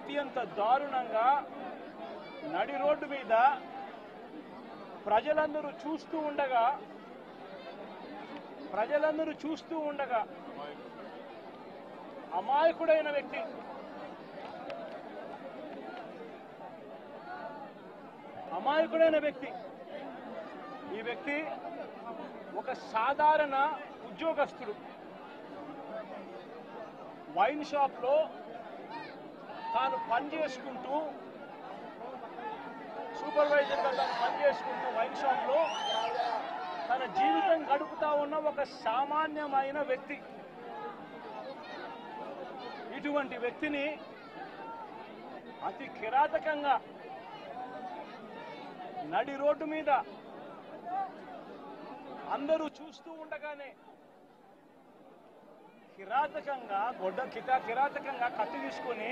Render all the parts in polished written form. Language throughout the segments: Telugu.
అత్యంత దారుణంగా నడి రోడ్డు మీద ప్రజలందరూ చూస్తూ ఉండగా అమాయకుడైన వ్యక్తి ఈ వ్యక్తి ఒక సాధారణ ఉద్యోగస్తుడు. వైన్ షాప్లో తాను పనిచేసుకుంటూ సూపర్వైజర్గా తాను పనిచేసుకుంటూ వైన్ షాప్లో తన జీవితం గడుపుతా ఉన్న ఒక సామాన్యమైన వ్యక్తి. ఇటువంటి వ్యక్తిని అతి కిరాతకంగా నడి రోడ్డు మీద అందరూ చూస్తూ ఉండగానే కిరాతకంగా కత్తి తీసుకొని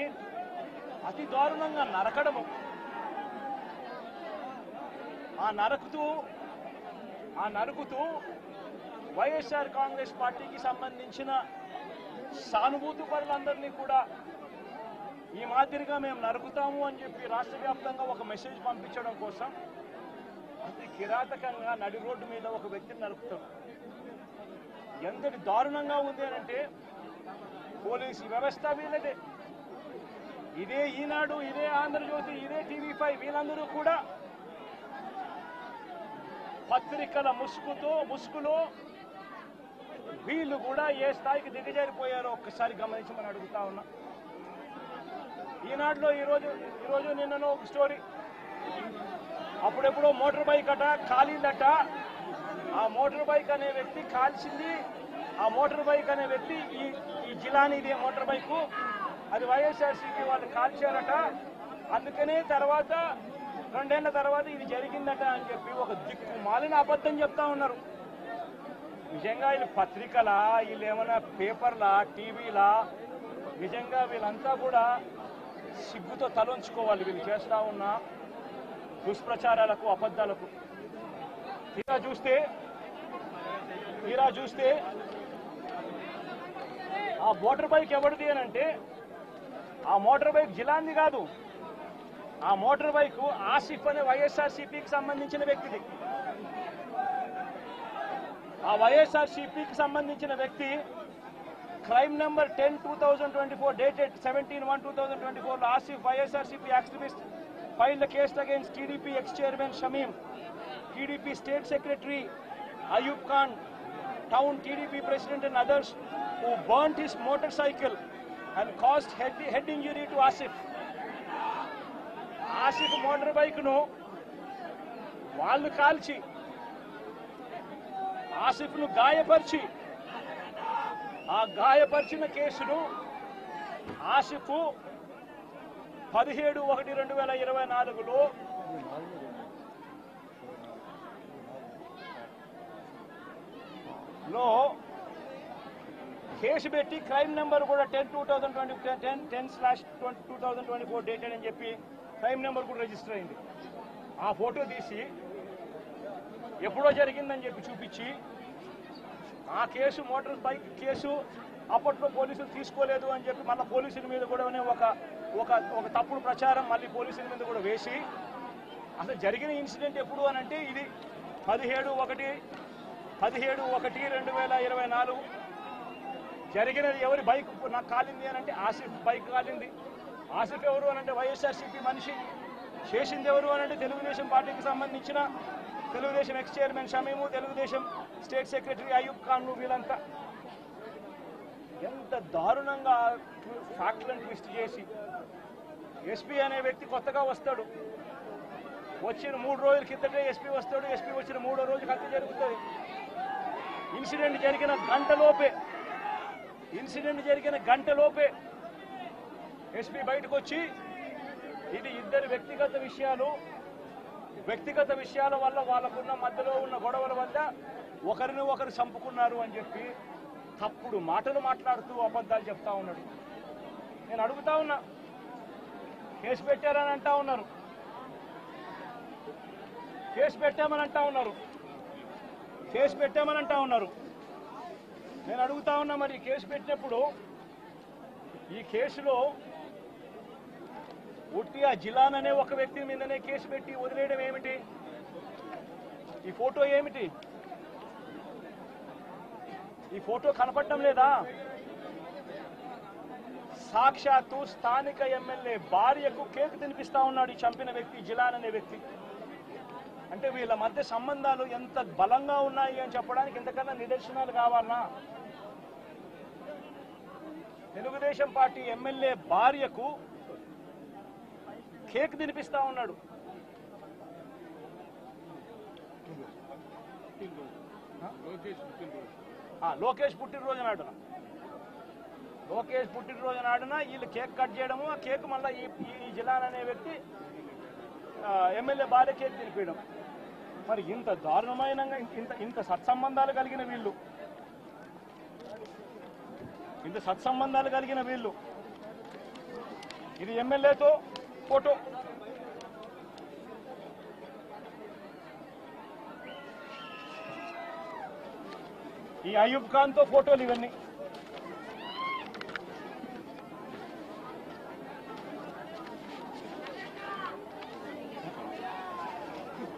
అతి దారుణంగా నరకడము. ఆ నరుకుతూ వైఎస్ఆర్ కాంగ్రెస్ పార్టీకి సంబంధించిన సానుభూతి పరులందరినీ కూడా ఈ మాదిరిగా మేము నరుకుతాము అని చెప్పి రాష్ట్ర వ్యాప్తంగా ఒక మెసేజ్ పంపించడం కోసం అతి కిరాతకంగా నడి రోడ్డు మీద ఒక వ్యక్తిని నరుకుతాం. ఎంతటి దారుణంగా ఉంది అనంటే పోలీసు వ్యవస్థ వీళ్ళదే. ఇదే ఈనాడు, ఇదే ఆంధ్రజ్యోతి, ఇదే TV5 వీళ్ళందరూ కూడా పత్రికల ముసుగులో వీళ్ళు కూడా ఏ స్థాయికి దిగజారిపోయారో ఒక్కసారి గమనించమని అడుగుతా ఉన్నా. ఈనాడులో ఈరోజు నిన్ననో ఒక స్టోరీ, అప్పుడెప్పుడో మోటార్ బైక్ అట కాలిందట. ఆ మోటార్ బైక్ అనే వ్యక్తి కాల్చింది. ఆ మోటార్ బైక్ అనే వ్యక్తి ఈ జిలానీది మోటార్ బైకు, అది వైఎస్ఆర్సీపీ వాళ్ళు కాల్చారట. అందుకనే 2 ఏళ్ల తర్వాత ఇది జరిగిందట అని చెప్పి ఒక దిక్కుమాలిన అబద్ధం చెప్తా ఉన్నారు. నిజంగా వీళ్ళు పత్రికలా, వీళ్ళు ఏమైనా పేపర్లా, టీవీలా? నిజంగా వీళ్ళంతా కూడా సిగ్గుతో తలొంచుకోవాలి వీళ్ళు చేస్తా ఉన్న దుష్ప్రచారాలకు, అబద్ధాలకు. తీరా చూస్తే ఆ మోటార్ బైక్ ఎవరిది అని అంటే ఆ మోటార్ బైక్ జిలాంది కాదు. ఆ మోటార్ బైక్ ఆసిఫ్ అనే వైఎస్ఆర్సీపీకి సంబంధించిన వ్యక్తిది. ఆ వైఎస్ఆర్సీపీకి సంబంధించిన వ్యక్తి crime number 10/2024 dated 17/1/2024 Asif YSRCP activist filed a case against TDP ex-chairman Shamim, TDP state secretary Ayub Khan, town TDP president and others who burnt his motorcycle and caused head injury to Asif. Asif motor bike nu వాళ్ళు కాల్చి ఆసిఫ్ను గాయపరిచి ఆ గాయపరిచిన కేసును ఆసిఫ్ 17/1/2024లో కేసు పెట్టి క్రైమ్ నెంబర్ కూడా 10/2024 డేటెడ్ అని చెప్పి క్రైమ్ నెంబర్ కూడా రిజిస్టర్ అయింది. ఆ ఫోటో తీసి ఎప్పుడో జరిగిందని చెప్పి చూపించి ఆ కేసు మోటార్ బైక్ కేసు అప్పట్లో పోలీసులు తీసుకోలేదు అని చెప్పి మళ్ళీ పోలీసుల మీద కూడా ఒక తప్పుడు ప్రచారం మళ్ళీ పోలీసుల మీద కూడా వేసి అసలు జరిగిన ఇన్సిడెంట్ ఎప్పుడు అని అంటే ఇది 17/1/2024 జరిగినది. ఎవరి బైక్ నాకు కాలింది అని అంటే ఆసిఫ్ బైక్ కాలింది. ఆసిఫ్ ఎవరు అని అంటే వైఎస్ఆర్సీపీ మనిషి. చేసింది ఎవరు అని అంటే తెలుగుదేశం పార్టీకి సంబంధించిన Telugu Desam X chairman Shamim, Telugu Desam state secretary Ayub Khan. వీళ్ళంతా ఎంత దారుణంగా ఫ్యాక్ట్లను ట్విస్ట్ చేసి ఎస్పీ అనే వ్యక్తి కొత్తగా వస్తాడు. వచ్చిన 3 రోజుల కిందటే ఎస్పీ వస్తాడు. ఎస్పీ వచ్చిన 3వ రోజు హత్య జరుగుతుంది. ఇన్సిడెంట్ జరిగిన గంటలోపే ఎస్పీ బయటకు వచ్చి ఇది ఇద్దరు వ్యక్తిగత విషయాల వల్ల వాళ్ళకున్న మధ్యలో ఉన్న గొడవల వల్ల ఒకరిని ఒకరు చంపుకున్నారు అని చెప్పి తప్పుడు మాటలు మాట్లాడుతూ అబద్ధాలు చెప్తా ఉన్నాడు. నేను అడుగుతా ఉన్నా, కేసు పెట్టారని అంటా ఉన్నారు, కేసు పెట్టామని అంటా ఉన్నారు. నేను అడుగుతా ఉన్నా, మరి కేసు పెట్టినప్పుడు ఈ కేసులో ఉట్టి ఆ జిలాన్ అనే ఒక వ్యక్తి మీదనే కేసు పెట్టి వదిలేయడం ఏమిటి? ఈ ఫోటో ఏమిటి? ఈ ఫోటో కనపడటం లేదా? సాక్షాత్తు స్థానిక ఎమ్మెల్యే భార్యకు కేక్ తినిపిస్తా ఉన్నాడు ఈ చంపిన వ్యక్తి, జిలాన్ అనే వ్యక్తి. అంటే వీళ్ళ మధ్య సంబంధాలు ఎంత బలంగా ఉన్నాయి అని చెప్పడానికి ఇంతకన్నా నిదర్శనాలు కావాలన్నా? తెలుగుదేశం పార్టీ ఎమ్మెల్యే భార్యకు కేక్ తినిపిస్తా ఉన్నాడు. లోకేష్ పుట్టినరోజు నాడున వీళ్ళు కేక్ కట్ చేయడము, ఆ కేక్ మళ్ళీ ఈ జిలాన్ అనే వ్యక్తి ఎమ్మెల్యే భార్య కేక్ తినిపించడం. మరి ఇంత దారుణమైన ఇంత సత్సంబంధాలు కలిగిన వీళ్ళు, ఇది ఎమ్మెల్యేతో ఫోటో. ఈ అయూబ్ ఖాన్ తో ఫోటోలు ఇవన్నీ.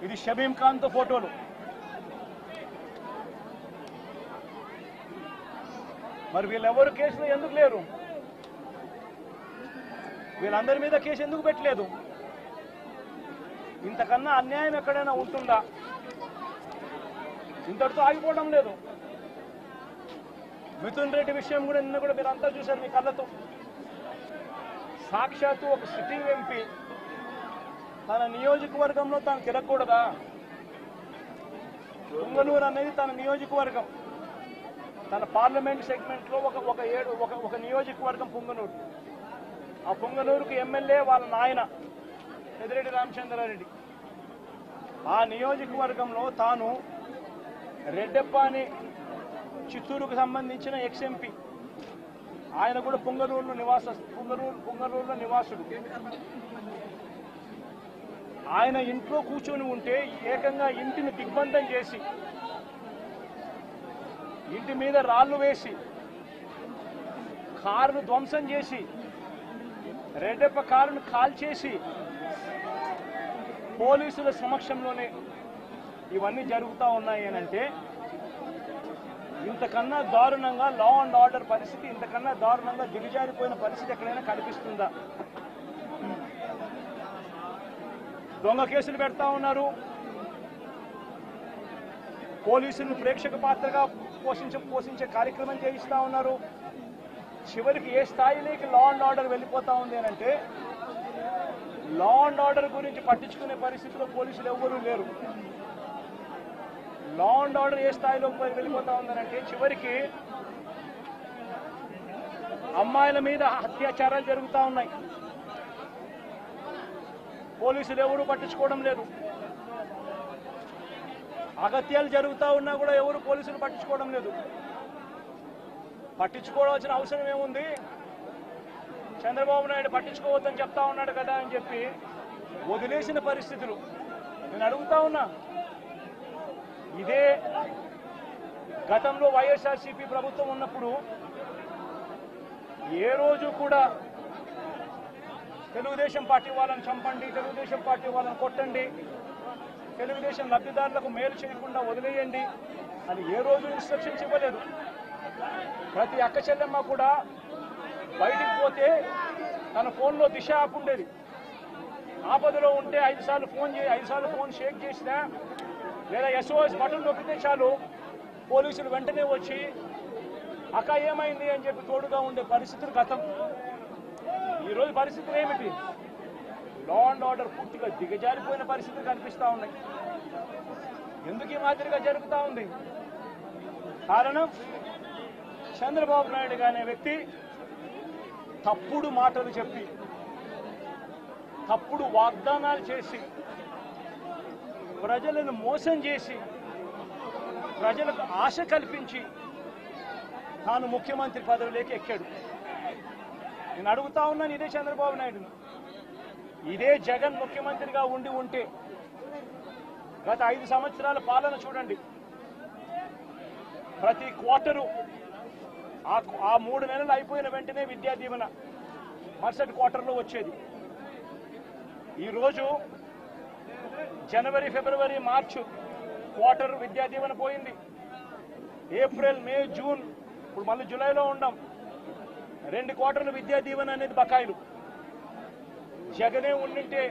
ఇది షబీం ఖాన్ తో ఫోటోలు. మరి వీళ్ళెవరు కేసులో ఎందుకు లేరు? వీళ్ళందరి మీద కేసు ఎందుకు పెట్టలేదు? ఇంతకన్నా అన్యాయం ఎక్కడైనా ఉంటుందా? ఇంతటితో ఆగిపోవడం లేదు. మిథున్ రెడ్డి విషయం కూడా నిన్న కూడా మీరు అంతా చూశారు మీ కళ్ళతో. సాక్షాత్తు ఒక సిట్టింగ్ ఎంపీ తన నియోజకవర్గంలో తాను తిరగకూడదా? పుంగనూరు అనేది తన నియోజకవర్గం, తన పార్లమెంట్ సెగ్మెంట్ లో ఒక నియోజకవర్గం పుంగనూరు. ఆ పుంగనూరుకు ఎమ్మెల్యే వాళ్ళ నాయన పెద్దిరెడ్డి రామచంద్రారెడ్డి. ఆ నియోజకవర్గంలో తాను రెడ్డెప్పని చిత్తూరుకు సంబంధించిన ఎక్స్ఎంపీ, ఆయన కూడా పుంగనూరులో నివాసుడు. ఆయన ఇంట్లో కూర్చొని ఉంటే ఏకంగా ఇంటిని దిగ్బంధం చేసి, ఇంటి మీద రాళ్లు వేసి, కారును ధ్వంసం చేసి, రెడ్డెప్ప కారును కాల్చేసి, పోలీసుల సమక్షంలోనే ఇవన్నీ జరుగుతూ ఉన్నాయి అనంటే ఇంతకన్నా దారుణంగా లా అండ్ ఆర్డర్ పరిస్థితి, ఇంతకన్నా దారుణంగా దిగజారిపోయిన పరిస్థితి ఎక్కడైనా కనిపిస్తుందా? దొంగ కేసులు పెడతా ఉన్నారు, పోలీసులను ప్రేక్షక పాత్రగా పోషించే కార్యక్రమం చేయిస్తా ఉన్నారు. చివరికి ఏ స్థాయిలోకి లా అండ్ ఆర్డర్ వెళ్ళిపోతా ఉంది అనంటే లా అండ్ ఆర్డర్ గురించి పట్టించుకునే పరిస్థితిలో పోలీసులు ఎవ్వరూ లేరు. లా అండ్ ఆర్డర్ ఏ స్థాయిలోకి వెళ్ళిపోతా ఉందనంటే చివరికి అమ్మాయిల మీద అత్యాచారాలు జరుగుతూ ఉన్నాయి, పోలీసులు ఎవరు పట్టించుకోవడం లేదు. అగత్యాలు జరుగుతూ ఉన్నా కూడా ఎవరు పోలీసులు పట్టించుకోవడం లేదు. పట్టించుకోవాల్సిన అవసరం ఏముంది? చంద్రబాబు నాయుడు పట్టించుకోవద్దని చెప్తా ఉన్నాడు కదా అని చెప్పి వదిలేసిన పరిస్థితులు. నేను అడుగుతా ఉన్నా, ఇదే గతంలో వైఎస్ఆర్సీపీ ప్రభుత్వం ఉన్నప్పుడు ఏ రోజు కూడా తెలుగుదేశం పార్టీ వాళ్ళని చంపండి, తెలుగుదేశం పార్టీ వాళ్ళని కొట్టండి, తెలుగుదేశం లబ్ధిదారులకు మేలు చేయకుండా వదిలేయండి అని ఏ రోజు ఇన్స్ట్రక్షన్స్ ఇవ్వలేదు. ప్రతి అక్క చెల్లెమ్మ కూడా బయటికి పోతే తన ఫోన్లో దిశ యాప్ ఉండేది. ఆపదలో ఉంటే 5 సార్లు ఫోన్ షేక్ చేసినా లేదా SOS బటన్ నొక్కితే చాలు పోలీసులు వెంటనే వచ్చి అక్క ఏమైంది అని చెప్పి తోడుగా ఉండే పరిస్థితులు గతం. ఈరోజు పరిస్థితులు ఏమిటి? లా అండ్ ఆర్డర్ పూర్తిగా దిగజారిపోయిన పరిస్థితులు కనిపిస్తూ ఉన్నాయి. ఎందుకు ఈ మాదిరిగా జరుగుతూ ఉంది? కారణం చంద్రబాబు నాయుడు అనే వ్యక్తి తప్పుడు మాటలు చెప్పి, తప్పుడు వాగ్దానాలు చేసి, ప్రజలను మోసం చేసి, ప్రజలకు ఆశ కల్పించి తాను ముఖ్యమంత్రి పదవిలోకి ఎక్కాడు. నేను అడుగుతా ఉన్నాను ఇదే చంద్రబాబు నాయుడును, ఇదే జగన్ ముఖ్యమంత్రిగా ఉంటే గత 5 సంవత్సరాల పాలన చూడండి. ప్రతి క్వార్టరు ఆ 3 నెలలు అయిపోయిన వెంటనే విద్యా దీవెన మరుసటి క్వార్టర్లో వచ్చేది. ఈరోజు జనవరి, ఫిబ్రవరి, మార్చి క్వార్టర్ విద్యా దీవెన పోయింది. ఏప్రిల్, మే, జూన్, ఇప్పుడు మళ్ళీ జూలైలో ఉండం. 2 క్వార్టర్లు విద్యా దీవెన అనేది బకాయిలు. జగనే ఉండింటే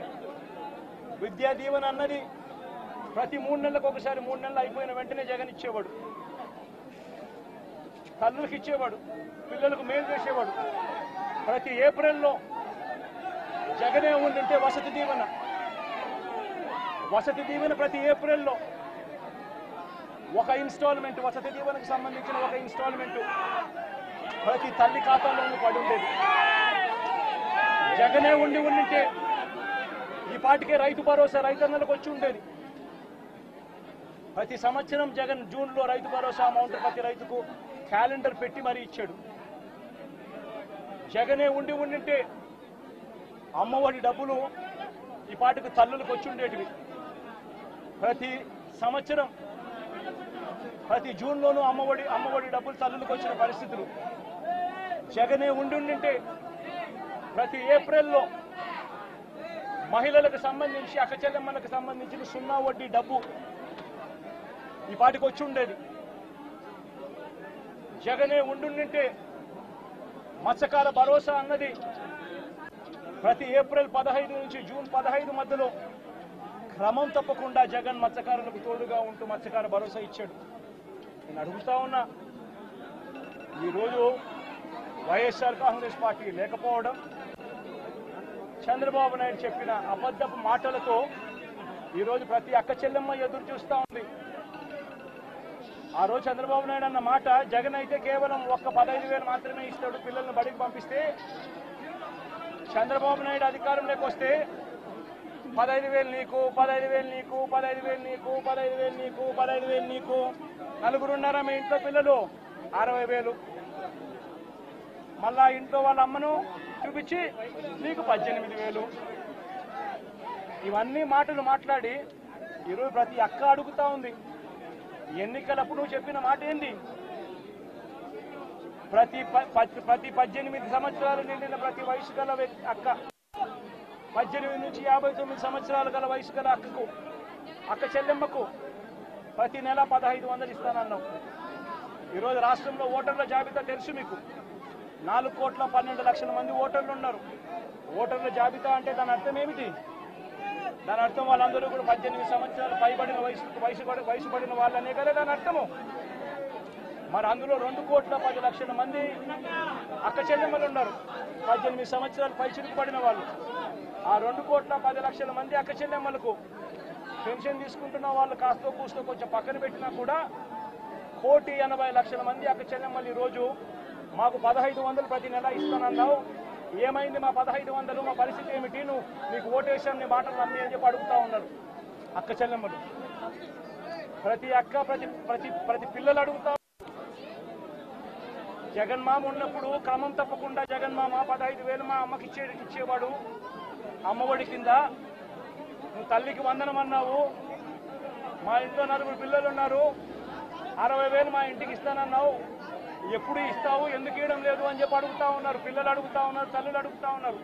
విద్యా దీవెన అన్నది ప్రతి 3 నెలలకు ఒకసారి, 3 నెలలు అయిపోయిన వెంటనే జగన్ ఇచ్చేవాడు. తల్లులకు ఇచ్చేవాడు, పిల్లలకు మేలు చేసేవాడు. ప్రతి ఏప్రిల్లో జగనే ఉండింటే వసతి దీవెన ప్రతి ఏప్రిల్లో ఒక ఇన్స్టాల్మెంట్, వసతి దీవెనకు సంబంధించిన ఒక ఇన్స్టాల్మెంట్ ప్రతి తల్లి ఖాతాలోనూ పడి ఉండేది. జగనే ఉండింటే ఈ పాటికే రైతు భరోసా రైతన్నలకు వచ్చి ఉండేది. ప్రతి సంవత్సరం జగన్ జూన్లో రైతు భరోసా అమౌంట్ ప్రతి రైతుకు క్యాలెండర్ పెట్టి మరీ ఇచ్చాడు. జగనే ఉండింటే అమ్మఒడి డబ్బులు ఈ పాటికి తల్లులకు వచ్చి ఉండేటివి. ప్రతి సంవత్సరం ప్రతి జూన్లోనూ అమ్మఒడి డబ్బులు తల్లులకు వచ్చిన పరిస్థితులు. జగనే ఉండింటే ప్రతి ఏప్రిల్లో మహిళలకు సంబంధించి, అక్క చెల్లెమ్మలకు సంబంధించిన 0 వడ్డీ డబ్బు ఈ పాటికి వచ్చి ఉండేది. జగనే ఉండింటే మత్స్యకార భరోసా అన్నది ప్రతి ఏప్రిల్ 15 నుంచి జూన్ 15 మధ్యలో క్రమం తప్పకుండా జగన్ మత్స్యకారులకు తోడుగా ఉంటూ మత్స్యకార భరోసా ఇచ్చాడు. నేను అడుగుతా ఉన్నా, ఈరోజు వైఎస్ఆర్ కాంగ్రెస్ పార్టీ లేకపోవడం, చంద్రబాబు నాయుడు చెప్పిన అబద్ధపు మాటలతో ఈరోజు ప్రతి అక్క చెల్లెమ్మ ఎదురు చూస్తూ ఉంది. ఆ రోజు చంద్రబాబు నాయుడు అన్న మాట, జగన్ అయితే కేవలం 15,000 మాత్రమే ఇస్తాడు పిల్లల్ని బడికి పంపిస్తే, చంద్రబాబు నాయుడు అధికారంలోకి వస్తే 15,000 నీకు, 15,000 నీకు, 15,000 నీకు, 15,000 నీకు, 15,000 నీకు, నలుగురున్నారా మీ ఇంట్లో పిల్లలు 60,000, మళ్ళా ఇంట్లో వాళ్ళ అమ్మను చూపించి నీకు 18,000. ఇవన్నీ మాటలు మాట్లాడి ఈరోజు ప్రతి అక్క అడుగుతా ఉంది, ఎన్నికలప్పుడు నువ్వు చెప్పిన మాట ఏంది? ప్రతి 18 సంవత్సరాలు నిండిన ప్రతి వయసు గల అక్క, 18 నుంచి 59 సంవత్సరాలు గల వయసు గల అక్క చెల్లెమ్మకు ప్రతి నెల 1,500 ఇస్తానన్నావు. ఈరోజు రాష్ట్రంలో ఓటర్ల జాబితా తెలుసు మీకు. 4,12,00,000 మంది ఓటర్లు ఉన్నారు. ఓటర్ల జాబితా అంటే దాని అర్థం ఏమిటి? దాని అర్థం వాళ్ళందరూ కూడా 18 సంవత్సరాలు పైబడిన వయసు పడిన వాళ్ళనే కదా దాని అర్థము. మరి అందులో 2,10,00,000 మంది అక్క చెల్లెమ్మలు ఉన్నారు, 18 సంవత్సరాలు పైచిలుకు పడిన వాళ్ళు. ఆ 2,10,00,000 మంది అక్క చెల్లెమ్మలకు పెన్షన్ తీసుకుంటున్న వాళ్ళు కాస్తో కూస్తో కొంచెం పక్కన పెట్టినా కూడా 1,80,00,000 మంది అక్క చెల్లెమ్మలు ఈరోజు మాకు 1,500 ప్రతి నెల ఇస్తానన్నావు, ఏమైంది మా 1,500, మా పరిస్థితి ఏమిటి, నీకు ఓటేషన్ నీ మాటలు నమ్మి అని చెప్పి అడుగుతా ఉన్నారు అక్క చెల్లెమ్మలు. ప్రతి అక్క ప్రతి పిల్లలు అడుగుతా. జగన్మామ ఉన్నప్పుడు క్రమం తప్పకుండా జగన్మామ 15,000 మా అమ్మకి ఇచ్చేవాడు అమ్మఒడి కింద. నువ్వు తల్లికి వందనం అన్నావు, మా ఇంట్లో 4 పిల్లలు ఉన్నారు, 60,000 మా ఇంటికి ఇస్తానన్నావు, ఎప్పుడు ఇస్తావు, ఎందుకు ఇవ్వడం లేదు అని చెప్పి అడుగుతా ఉన్నారు. పిల్లలు అడుగుతా ఉన్నారు, తల్లులు అడుగుతా ఉన్నారు.